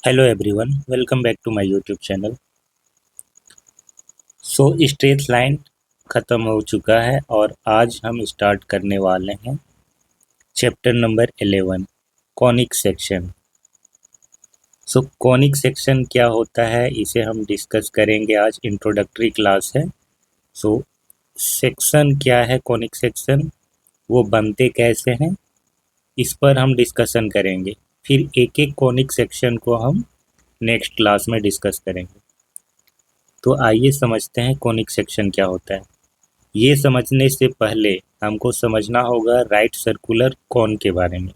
Hello everyone, welcome back to my YouTube channel. So straight line ख़त्म हो चुका है और आज हम स्टार्ट करने वाले हैं चैप्टर नंबर 11, कॉनिक सेक्शन। सो कॉनिक सेक्शन क्या होता है इसे हम डिस्कस करेंगे। आज इंट्रोडक्टरी क्लास है। सो सेक्शन क्या है, कॉनिक सेक्शन वो बनते कैसे हैं इस पर हम डिस्कशन करेंगे। फिर एक एक कॉनिक सेक्शन को हम नेक्स्ट क्लास में डिस्कस करेंगे। तो आइए समझते हैं कॉनिक सेक्शन क्या होता है। ये समझने से पहले हमको समझना होगा राइट सर्कुलर कॉन के बारे में,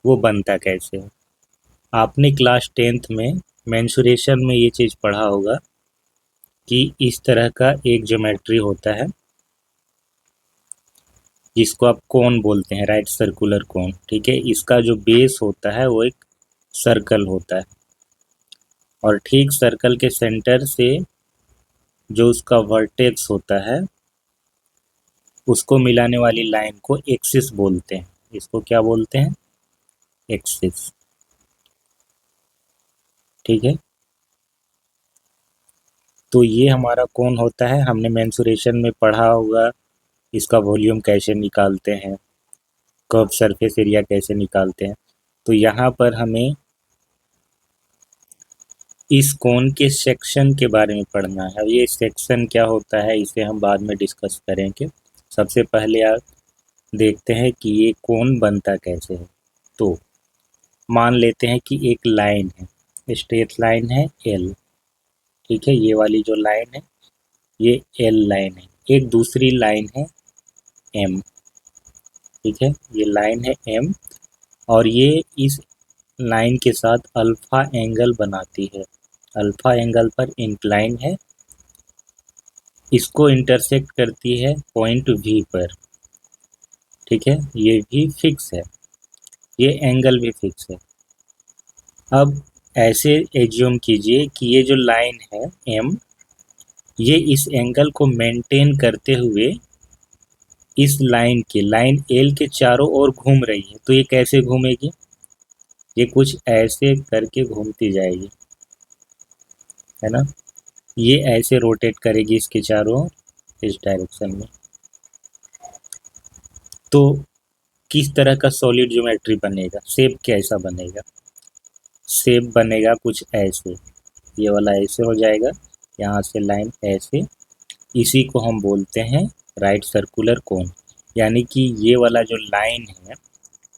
वो बनता कैसे है। आपने क्लास 10th में मेंसुरेशन में ये चीज़ पढ़ा होगा कि इस तरह का एक ज्योमेट्री होता है जिसको आप कॉन बोलते हैं, राइट सर्कुलर कॉन। ठीक है, इसका जो बेस होता है वो एक सर्कल होता है और ठीक सर्कल के सेंटर से जो उसका वर्टेक्स होता है उसको मिलाने वाली लाइन को एक्सिस बोलते हैं। इसको क्या बोलते हैं? एक्सिस। ठीक है, तो ये हमारा कौन होता है, हमने मेंसुरेशन में पढ़ा होगा इसका वॉल्यूम कैसे निकालते हैं, कर्व सरफेस एरिया कैसे निकालते हैं। तो यहाँ पर हमें इस कोन के सेक्शन के बारे में पढ़ना है। अब ये सेक्शन क्या होता है इसे हम बाद में डिस्कस करेंगे। सबसे पहले आप देखते हैं कि ये कोन बनता कैसे है। तो मान लेते हैं कि एक लाइन है, स्ट्रेट लाइन है एल। ठीक है, ये वाली जो लाइन है ये एल लाइन है। एक दूसरी लाइन है एम। ठीक है, ये लाइन है एम और ये इस लाइन के साथ अल्फा एंगल बनाती है। अल्फा एंगल पर इंक्लाइन है, इसको इंटरसेक्ट करती है पॉइंट वी पर। ठीक है, ये भी फिक्स है, ये एंगल भी फिक्स है। अब ऐसे एज्यूम कीजिए कि ये जो लाइन है एम, ये इस एंगल को मेंटेन करते हुए इस लाइन के, लाइन एल के चारों ओर घूम रही है। तो ये कैसे घूमेगी? ये कुछ ऐसे करके घूमती जाएगी, है ना। ये ऐसे रोटेट करेगी इसके चारों ओर, इस डायरेक्शन में। तो किस तरह का सॉलिड ज्योमेट्री बनेगा, शेप कैसा बनेगा? शेप बनेगा कुछ ऐसे, ये वाला ऐसे हो जाएगा, यहाँ से लाइन ऐसे। इसी को हम बोलते हैं राइट सर्कुलर कोन। यानी कि ये वाला जो लाइन है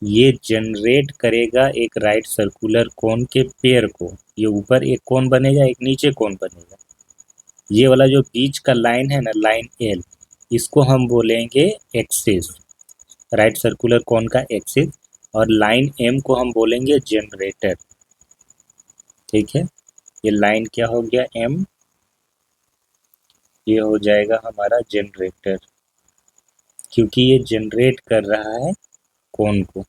ये जनरेट करेगा एक राइट सर्कुलर कोन के पेयर को। ये ऊपर एक कोन बनेगा, एक नीचे कोन बनेगा। ये वाला जो बीच का लाइन है ना, लाइन एल, इसको हम बोलेंगे एक्सिस, राइट सर्कुलर कोन का एक्सिस। और लाइन एम को हम बोलेंगे जनरेटर। ठीक है, ये लाइन क्या हो गया एम, ये हो जाएगा हमारा जनरेटर, क्योंकि ये जनरेट कर रहा है कोन को।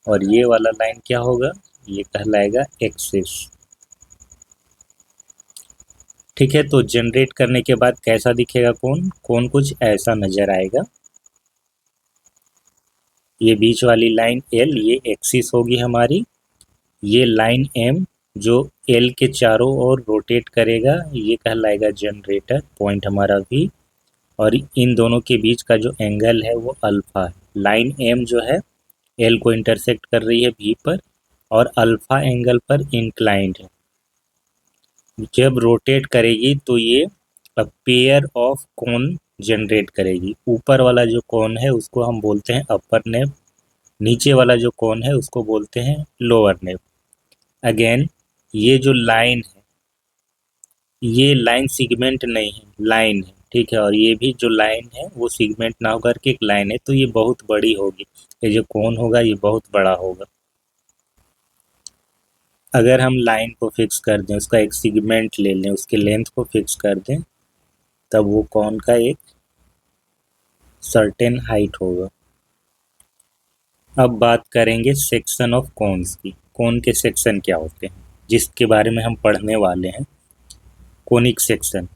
और ये वाला लाइन क्या होगा, ये कहलाएगा एक्सिस। ठीक है, तो जनरेट करने के बाद कैसा दिखेगा कोन? कोन कुछ ऐसा नजर आएगा। ये बीच वाली लाइन एल ये एक्सिस होगी हमारी। ये लाइन एम जो एल के चारों ओर रोटेट करेगा ये कहलाएगा जनरेटर, पॉइंट हमारा वी। और इन दोनों के बीच का जो एंगल है वो अल्फा है। लाइन एम जो है एल को इंटरसेक्ट कर रही है वी पर और अल्फा एंगल पर इंक्लाइंड है। जब रोटेट करेगी तो ये पेयर ऑफ कोन जनरेट करेगी। ऊपर वाला जो कोन है उसको हम बोलते हैं अपर नेप, नीचे वाला जो कोन है उसको बोलते हैं लोअर नेप। अगेन ये जो लाइन है ये लाइन सिगमेंट नहीं है, लाइन है। ठीक है, और ये भी जो लाइन है वो सिगमेंट ना होकर के एक लाइन है, तो ये बहुत बड़ी होगी। ये जो कोन होगा ये बहुत बड़ा होगा। अगर हम लाइन को फिक्स कर दें, उसका एक सिगमेंट ले लें, उसके लेंथ को फिक्स कर दें, तब वो कोन का एक सर्टेन हाइट होगा। अब बात करेंगे सेक्शन ऑफ कोन्स की। कोन के सेक्शन क्या होते हैं जिसके बारे में हम पढ़ने वाले हैं। कोनिक सेक्शन,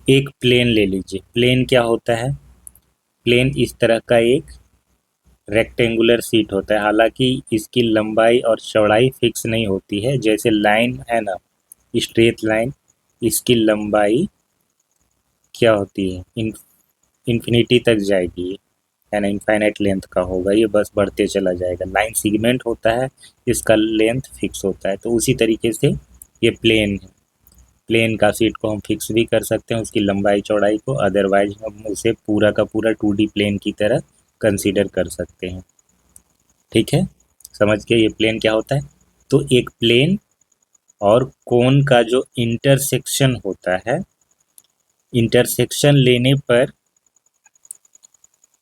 एक प्लेन ले लीजिए। प्लेन क्या होता है? प्लेन इस तरह का एक रेक्टेंगुलर शीट होता है, हालांकि इसकी लंबाई और चौड़ाई फिक्स नहीं होती है। जैसे लाइन है ना, स्ट्रेट लाइन, इसकी लंबाई क्या होती है, इन्फिनिटी तक जाएगी, है ना, इनफाइनाइट लेंथ का होगा, ये बस बढ़ते चला जाएगा। लाइन सेगमेंट होता है, इसका लेंथ फिक्स होता है। तो उसी तरीके से ये प्लेन है, प्लेन का शीट को हम फिक्स भी कर सकते हैं उसकी लंबाई चौड़ाई को, अदरवाइज हम उसे पूरा का पूरा 2D प्लेन की तरह कंसीडर कर सकते हैं। ठीक है, समझ के ये प्लेन क्या होता है। तो एक प्लेन और कोन का जो इंटरसेक्शन होता है, इंटरसेक्शन लेने पर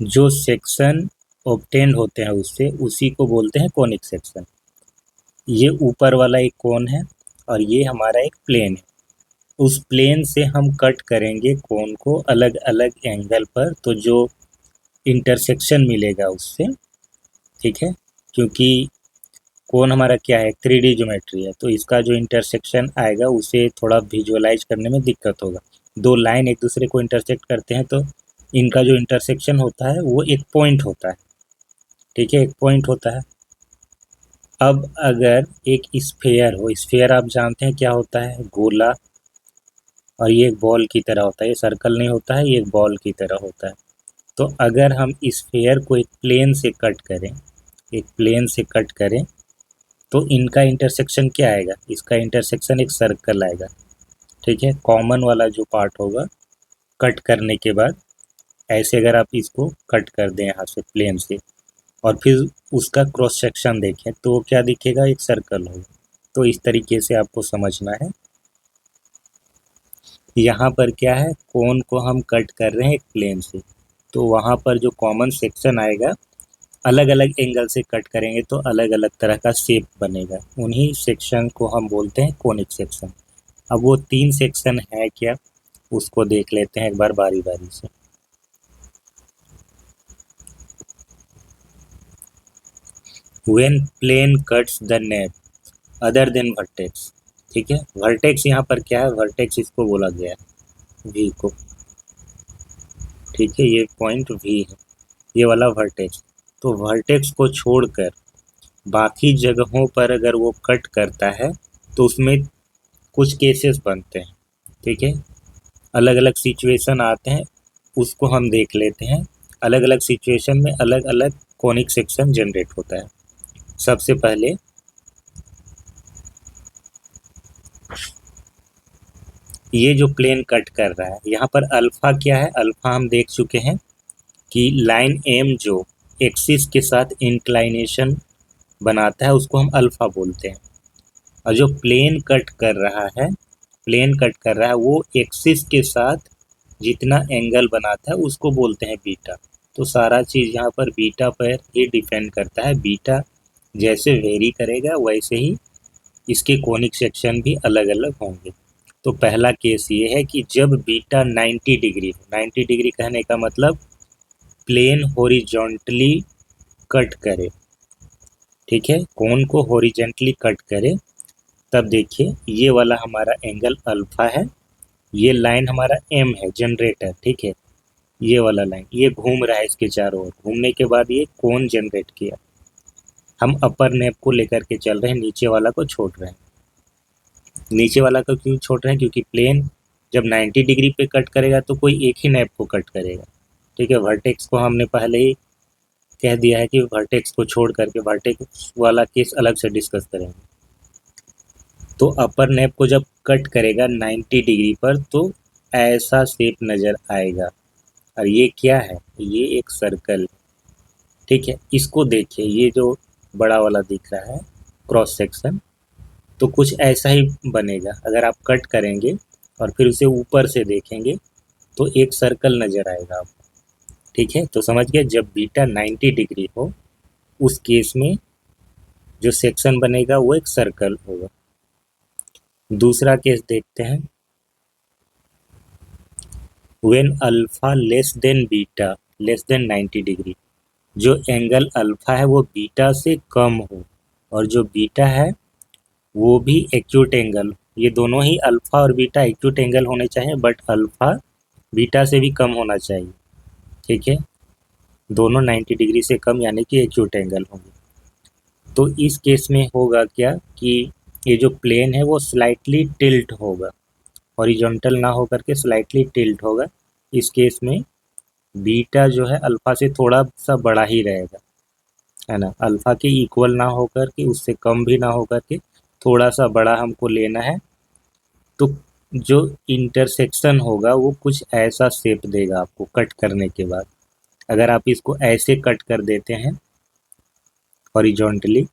जो सेक्शन ऑब्टेंड होते हैं उससे, उसी को बोलते हैं कोनिक सेक्शन। ये ऊपर वाला एक कोन है और ये हमारा एक प्लेन है। उस प्लेन से हम कट करेंगे कोन को अलग अलग एंगल पर, तो जो इंटरसेक्शन मिलेगा उससे, ठीक है, क्योंकि कोन हमारा क्या है, 3D ज्योमेट्री है, तो इसका जो इंटरसेक्शन आएगा उसे थोड़ा विजुअलाइज करने में दिक्कत होगा। दो लाइन एक दूसरे को इंटरसेक्ट करते हैं तो इनका जो इंटरसेक्शन होता है वो एक पॉइंट होता है। ठीक है, एक पॉइंट होता है। अब अगर एक स्फेयर हो, स्फेयर आप जानते हैं क्या होता है, गोला, और ये एक बॉल की तरह होता है, ये सर्कल नहीं होता है, ये एक बॉल की तरह होता है। तो अगर हम स्फेयर को एक प्लेन से कट करें, एक प्लेन से कट करें, तो इनका इंटरसेक्शन क्या आएगा, इसका इंटरसेक्शन एक सर्कल आएगा। ठीक है, कॉमन वाला जो पार्ट होगा कट करने के बाद, ऐसे अगर आप इसको कट कर दें यहाँ से प्लेन से, और फिर उसका क्रॉस सेक्शन देखें तो क्या दिखेगा, एक सर्कल होगा। तो इस तरीके से आपको समझना है। यहाँ पर क्या है, कोन को हम कट कर रहे हैं एक प्लेन से, तो वहाँ पर जो कॉमन सेक्शन आएगा, अलग अलग एंगल से कट करेंगे तो अलग अलग तरह का शेप बनेगा, उन्हीं सेक्शन को हम बोलते हैं कोनिक सेक्शन। अब वो 3 सेक्शन है क्या, उसको देख लेते हैं एक बार बारी बारी से। When plane cuts the nape other than vertex, ठीक है, वर्टेक्स यहाँ पर क्या है, वर्टेक्स इसको बोला गया है वी को। ठीक है, ये पॉइंट वी है, ये वाला वर्टेक्स। तो वर्टेक्स को छोड़कर बाकी जगहों पर अगर वो कट करता है तो उसमें कुछ केसेस बनते हैं। ठीक है, अलग अलग सिचुएशन आते हैं, उसको हम देख लेते हैं। अलग अलग सिचुएशन में अलग अलग कॉनिक सेक्शन जनरेट होता है। सबसे पहले ये जो प्लेन कट कर रहा है, यहाँ पर अल्फा क्या है, अल्फा हम देख चुके हैं कि लाइन एम जो एक्सिस के साथ इंक्लाइनेशन बनाता है उसको हम अल्फा बोलते हैं। और जो प्लेन कट कर रहा है, प्लेन कट कर रहा है वो एक्सिस के साथ जितना एंगल बनाता है उसको बोलते हैं बीटा। तो सारा चीज़ यहाँ पर बीटा पर ही डिपेंड करता है। बीटा जैसे वेरी करेगा वैसे ही इसके कोनिक सेक्शन भी अलग अलग होंगे। तो पहला केस ये है कि जब बीटा 90 डिग्री हो, 90 डिग्री कहने का मतलब प्लेन हॉरिजॉन्टली कट करे, ठीक है, कोन को हॉरिजॉन्टली कट करे, तब देखिए ये वाला हमारा एंगल अल्फा है, ये लाइन हमारा एम है जनरेटर, ठीक है, ये वाला लाइन ये घूम रहा है इसके चारों ओर, घूमने के बाद ये कोन जनरेट किया। हम अपर नेप को लेकर के चल रहे हैं, नीचे वाला को छोड़ रहे हैं। नीचे वाला को क्यों छोड़ रहे हैं, क्योंकि प्लेन जब 90 डिग्री पे कट करेगा तो कोई एक ही नेप को कट करेगा। ठीक है, वर्टेक्स को हमने पहले ही कह दिया है कि वर्टेक्स को छोड़ करके वर्टेक्स वाला केस अलग से डिस्कस करेंगे। तो अपर नेप को जब कट करेगा 90 डिग्री पर तो ऐसा शेप नज़र आएगा, और ये क्या है, ये एक सर्कल। ठीक है, इसको देखिए, ये जो बड़ा वाला दिख रहा है क्रॉस सेक्शन, तो कुछ ऐसा ही बनेगा। अगर आप कट करेंगे और फिर उसे ऊपर से देखेंगे तो एक सर्कल नज़र आएगा आपको। ठीक है, तो समझ गए, जब बीटा 90 डिग्री हो उस केस में जो सेक्शन बनेगा वो एक सर्कल होगा। दूसरा केस देखते हैं, when alpha less than beta less than 90 degree, जो एंगल अल्फा है वो बीटा से कम हो, और जो बीटा है वो भी एक्यूट एंगल, ये दोनों ही अल्फा और बीटा एक्यूट एंगल होने चाहिए, बट अल्फा बीटा से भी कम होना चाहिए। ठीक है, दोनों 90 डिग्री से कम यानी कि एक्यूट एंगल होंगे। तो इस केस में होगा क्या कि ये जो प्लेन है वो स्लाइटली टिल्ट होगा, हॉरिजॉन्टल ना होकर के स्लाइटली टिल्ट होगा। इस केस में बीटा जो है अल्फा से थोड़ा सा बड़ा ही रहेगा, है ना। अल्फा के इक्वल ना होकर के, उससे कम भी ना होकर के, थोड़ा सा बड़ा हमको लेना है। तो जो इंटरसेक्शन होगा वो कुछ ऐसा शेप देगा आपको कट करने के बाद। अगर आप इसको ऐसे कट कर देते हैं हॉरिजॉन्टली,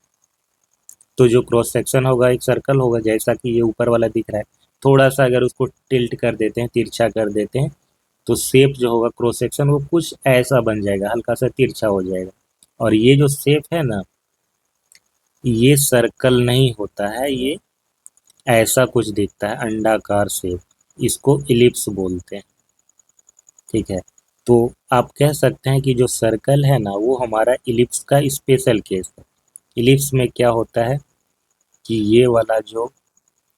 तो जो क्रॉस सेक्शन होगा एक सर्कल होगा, जैसा कि ये ऊपर वाला दिख रहा है। थोड़ा सा अगर उसको टिल्ट कर देते हैं, तिरछा कर देते हैं, तो शेप जो होगा क्रॉस सेक्शन वो कुछ ऐसा बन जाएगा, हल्का सा तिरछा हो जाएगा। और ये जो शेप है ना, ये सर्कल नहीं होता है, ये ऐसा कुछ दिखता है, अंडाकार शेप। इसको इलिप्स बोलते हैं, ठीक है। तो आप कह सकते हैं कि जो सर्कल है ना वो हमारा इलिप्स का स्पेशल केस है। इलिप्स में क्या होता है कि ये वाला जो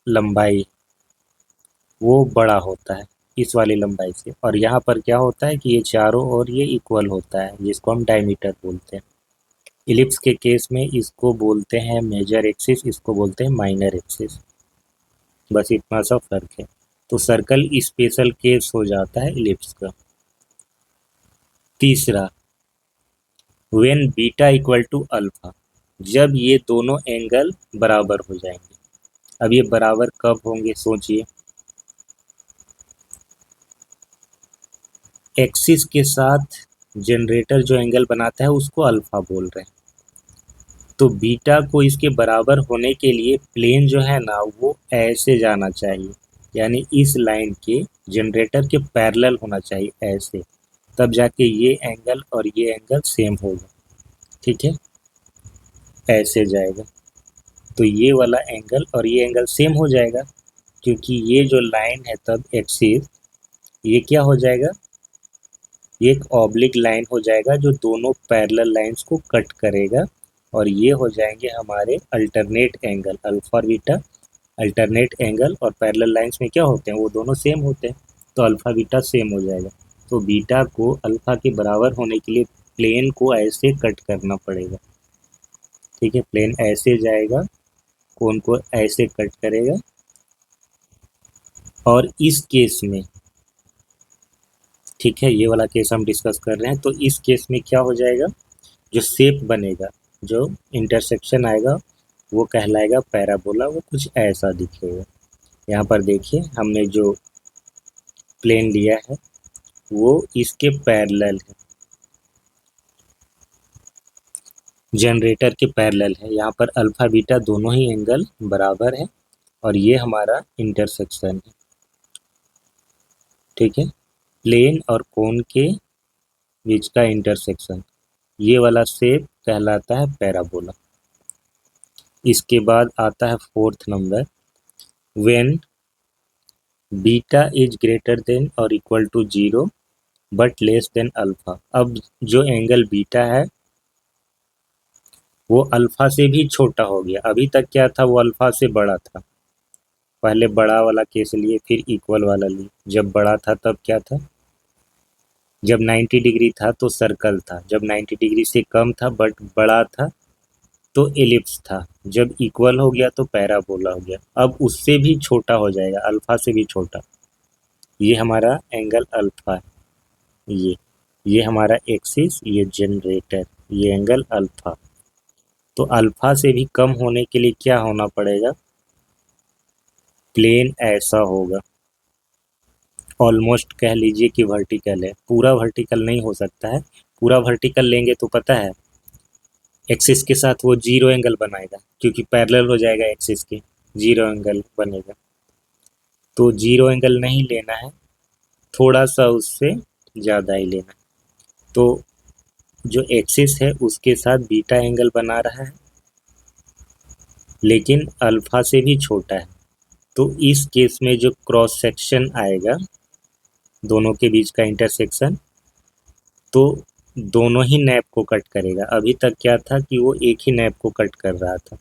लंबाई वो बड़ा होता है इस वाली लंबाई से, और यहाँ पर क्या होता है कि ये चारों ओर ये इक्वल होता है, जिसको हम डायमीटर बोलते हैं। इलिप्स के केस में इसको बोलते हैं मेजर एक्सिस, इसको बोलते हैं माइनर एक्सिस। बस इतना सा फर्क है। तो सर्कल स्पेशल केस हो जाता है इलिप्स का। तीसरा, when beta equal to alpha, जब ये दोनों एंगल बराबर हो जाएंगे। अब ये बराबर कब होंगे सोचिए। एक्सिस के साथ जनरेटर जो एंगल बनाता है उसको अल्फा बोल रहे हैं। तो बीटा को इसके बराबर होने के लिए प्लेन जो है ना वो ऐसे जाना चाहिए, यानी इस लाइन के जनरेटर के पैरेलल होना चाहिए ऐसे, तब जाके ये एंगल और ये एंगल सेम होगा, ठीक है। ऐसे जाएगा तो ये वाला एंगल और ये एंगल सेम हो जाएगा, क्योंकि ये जो लाइन है तब एक्सिस, ये क्या हो जाएगा, ये एक ऑब्लिक लाइन हो जाएगा जो दोनों पैरेलल लाइंस को कट करेगा। और ये हो जाएंगे हमारे अल्टरनेट एंगल, अल्फा और बीटा अल्टरनेट एंगल। और पैरेलल लाइंस में क्या होते हैं, वो दोनों सेम होते हैं, तो अल्फा बीटा सेम हो जाएगा। तो बीटा को अल्फा के बराबर होने के लिए प्लेन को ऐसे कट करना पड़ेगा, ठीक है। प्लेन ऐसे जाएगा, कोन को ऐसे कट करेगा। और इस केस में, ठीक है, ये वाला केस हम डिस्कस कर रहे हैं। तो इस केस में क्या हो जाएगा, जो शेप बनेगा, जो इंटरसेक्शन आएगा वो कहलाएगा पैराबोला, वो कुछ ऐसा दिखेगा। यहाँ पर देखिए हमने जो प्लेन लिया है वो इसके पैरेलल है, जनरेटर के पैरेलल है। यहाँ पर अल्फा बीटा दोनों ही एंगल बराबर है और ये हमारा इंटरसेक्शन है, ठीक है। प्लेन और कोन के बीच का इंटरसेक्शन, ये वाला शेप कहलाता है पैराबोला। इसके बाद आता है fourth number, when beta is greater than और equal to 0 but less than alpha. अब जो एंगल बीटा है वो अल्फा से भी छोटा हो गया। अभी तक क्या था, वो अल्फा से बड़ा था। पहले बड़ा वाला केस लिए, फिर इक्वल वाला लिए। जब बड़ा था तब क्या था, जब 90 डिग्री था तो सर्कल था, जब 90 डिग्री से कम था बट बड़ा था तो एलिप्स था, जब इक्वल हो गया तो पैराबोला हो गया। अब उससे भी छोटा हो जाएगा, अल्फा से भी छोटा। ये हमारा एंगल अल्फा है, ये हमारा एक्सिस, ये जनरेटर, ये एंगल अल्फा। तो अल्फा से भी कम होने के लिए क्या होना पड़ेगा, प्लेन ऐसा होगा, ऑलमोस्ट कह लीजिए कि वर्टिकल है। पूरा वर्टिकल नहीं हो सकता है, पूरा वर्टिकल लेंगे तो पता है एक्सिस के साथ वो जीरो एंगल बनाएगा, क्योंकि पैरेलल हो जाएगा एक्सिस के, जीरो एंगल बनेगा। तो जीरो एंगल नहीं लेना है, थोड़ा सा उससे ज़्यादा ही लेना है। तो जो एक्सिस है उसके साथ बीटा एंगल बना रहा है, लेकिन अल्फा से भी छोटा है। तो इस केस में जो क्रॉस सेक्शन आएगा, दोनों के बीच का इंटरसेक्शन, तो दोनों ही नैप को कट करेगा। अभी तक क्या था कि वो एक ही नैप को कट कर रहा था,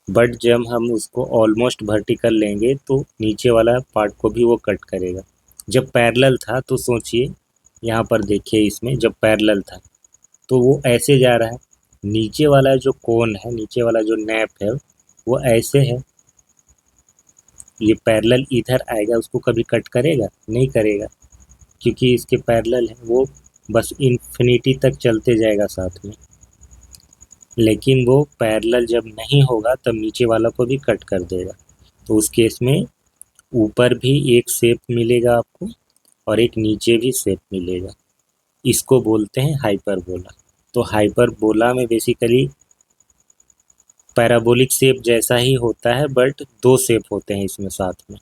बट जब हम उसको ऑलमोस्ट वर्टिकल लेंगे तो नीचे वाला पार्ट को भी वो कट करेगा। जब पैरेलल था तो सोचिए यहाँ पर देखिए इसमें जब पैरेलल था तो वो ऐसे जा रहा है, नीचे वाला जो कोन है, नीचे वाला जो नैप है वो ऐसे है, ये पैरेलल इधर आएगा, उसको कभी कट करेगा नहीं करेगा, क्योंकि इसके पैरेलल है, वो बस इन्फिनिटी तक चलते जाएगा साथ में। लेकिन वो पैरेलल जब नहीं होगा तब नीचे वाला को भी कट कर देगा। तो उस केस में ऊपर भी एक शेप मिलेगा आपको और एक नीचे भी शेप मिलेगा, इसको बोलते हैं हाइपरबोला। तो हाइपरबोला में बेसिकली पैराबोलिक शेप जैसा ही होता है, बट दो शेप होते हैं इसमें साथ में,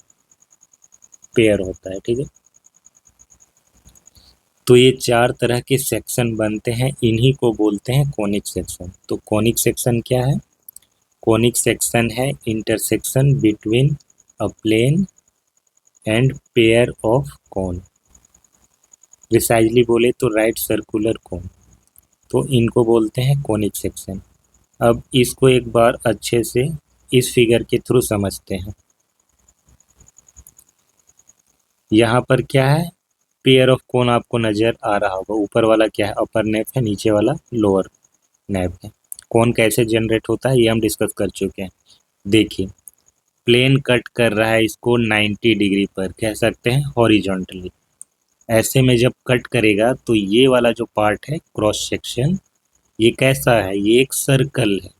पेयर होता है, ठीक है। तो ये चार तरह के सेक्शन बनते हैं, इन्हीं को बोलते हैं कोनिक सेक्शन। तो कोनिक सेक्शन क्या है? कोनिक सेक्शन है intersection between a plane and pair of cone, precisely बोले तो राइट सर्कुलर कोन, तो इनको बोलते हैं कोनिक सेक्शन। अब इसको एक बार अच्छे से इस फिगर के थ्रू समझते हैं। यहाँ पर क्या है, पेयर ऑफ कोन आपको नज़र आ रहा होगा, ऊपर वाला क्या है, अपर नैप है, नीचे वाला लोअर नैप है। कोन कैसे जनरेट होता है ये हम डिस्कस कर चुके हैं। देखिए प्लेन कट कर रहा है इसको 90 डिग्री पर, कह सकते हैं हॉरिजॉन्टली। ऐसे में जब कट करेगा तो ये वाला जो पार्ट है क्रॉस सेक्शन, ये कैसा है, ये एक सर्कल है,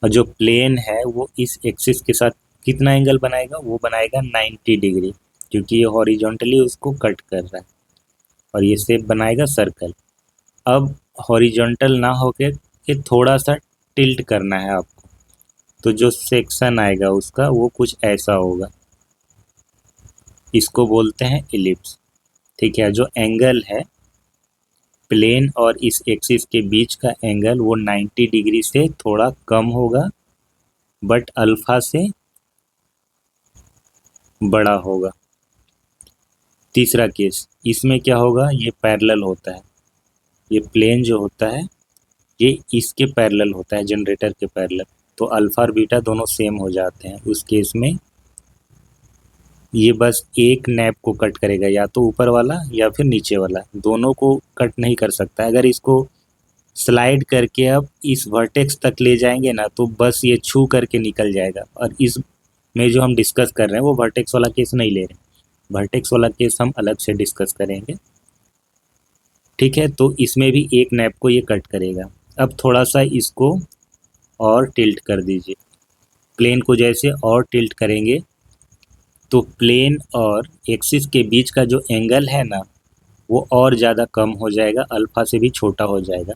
और जो प्लेन है वो इस एक्सिस के साथ कितना एंगल बनाएगा, वो बनाएगा 90 डिग्री, क्योंकि ये हॉरिजॉन्टली उसको कट कर रहा है, और ये शेप बनाएगा सर्कल। अब हॉरिजॉन्टल ना होके के थोड़ा सा टिल्ट करना है आपको, तो जो सेक्शन आएगा उसका वो कुछ ऐसा होगा, इसको बोलते हैं इलिप्स, ठीक है। जो एंगल है प्लेन और इस एक्सिस के बीच का एंगल वो 90 डिग्री से थोड़ा कम होगा, बट अल्फा से बड़ा होगा। तीसरा केस, इसमें क्या होगा, ये पैरेलल होता है, ये प्लेन जो होता है ये इसके पैरेलल होता है, जनरेटर के पैरेलल, तो अल्फा और बीटा दोनों सेम हो जाते हैं। उस केस में ये बस एक नैप को कट करेगा, या तो ऊपर वाला या फिर नीचे वाला, दोनों को कट नहीं कर सकता। अगर इसको स्लाइड करके अब इस वर्टेक्स तक ले जाएंगे ना तो बस ये छू करके निकल जाएगा, और इस में जो हम डिस्कस कर रहे हैं वो वर्टेक्स वाला केस नहीं ले रहे हैं, वर्टेक्स वाला केस हम अलग से डिस्कस करेंगे, ठीक है। तो इसमें भी एक नैप को ये कट करेगा। अब थोड़ा सा इसको और टिल्ट कर दीजिए, प्लेन को जैसे और टिल्ट करेंगे तो प्लेन और एक्सिस के बीच का जो एंगल है ना वो और ज़्यादा कम हो जाएगा, अल्फा से भी छोटा हो जाएगा,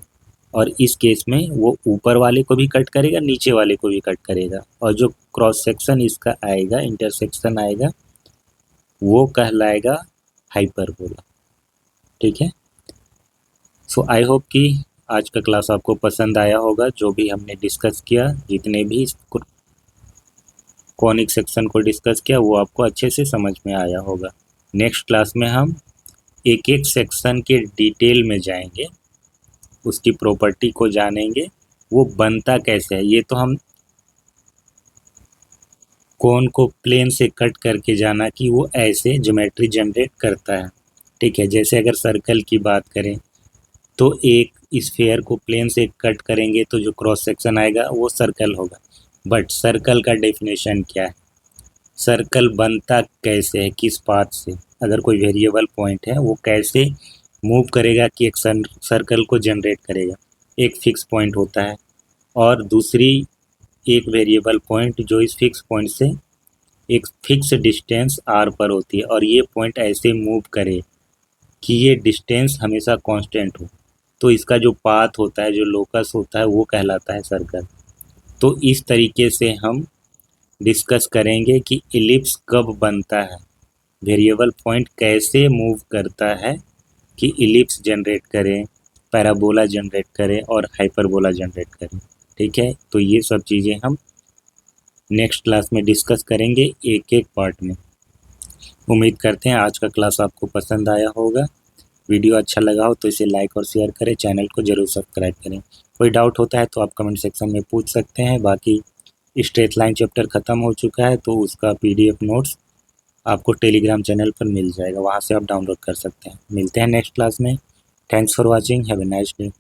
और इस केस में वो ऊपर वाले को भी कट करेगा, नीचे वाले को भी कट करेगा, और जो क्रॉस सेक्शन इसका आएगा, इंटरसेक्शन आएगा, वो कहलाएगा हाइपरबोला, ठीक है। सो आई होप कि आज का क्लास आपको पसंद आया होगा, जो भी हमने डिस्कस किया, जितने भी कॉनिक सेक्शन को डिस्कस किया वो आपको अच्छे से समझ में आया होगा। नेक्स्ट क्लास में हम एक एक सेक्शन के डिटेल में जाएंगे, उसकी प्रॉपर्टी को जानेंगे, वो बनता कैसे है। ये तो हम कोन को प्लेन से कट करके जाना कि वो ऐसे ज्योमेट्री जनरेट करता है, ठीक है। जैसे अगर सर्कल की बात करें तो एक स्फेयर को प्लेन से कट करेंगे तो जो क्रॉस सेक्शन आएगा वो सर्कल होगा, बट सर्कल का डेफिनेशन क्या है, सर्कल बनता कैसे है, किस पाथ से, अगर कोई वेरिएबल पॉइंट है वो कैसे मूव करेगा कि एक सर्कल को जनरेट करेगा, एक फिक्स पॉइंट होता है, और दूसरी एक वेरिएबल पॉइंट जो इस फिक्स पॉइंट से एक फिक्स डिस्टेंस r पर होती है, और ये पॉइंट ऐसे मूव करे कि ये डिस्टेंस हमेशा कांस्टेंट हो, तो इसका जो पाथ होता है, जो लोकस होता है, वो कहलाता है सर्कल। तो इस तरीके से हम डिस्कस करेंगे कि इलिप्स कब बनता है, वेरिएबल पॉइंट कैसे मूव करता है कि इलिप्स जनरेट करें, पैराबोला जनरेट करें और हाइपरबोला जनरेट करें, ठीक है। तो ये सब चीज़ें हम नेक्स्ट क्लास में डिस्कस करेंगे एक एक पार्ट में। उम्मीद करते हैं आज का क्लास आपको पसंद आया होगा। वीडियो अच्छा लगा हो तो इसे लाइक और शेयर करें, चैनल को ज़रूर सब्सक्राइब करें। कोई डाउट होता है तो आप कमेंट सेक्शन में पूछ सकते हैं। बाकी स्ट्रेट लाइन चैप्टर ख़त्म हो चुका है तो उसका PDF नोट्स आपको टेलीग्राम चैनल पर मिल जाएगा, वहाँ से आप डाउनलोड कर सकते हैं। मिलते हैं नेक्स्ट क्लास में। Thanks for watching, have a nice day.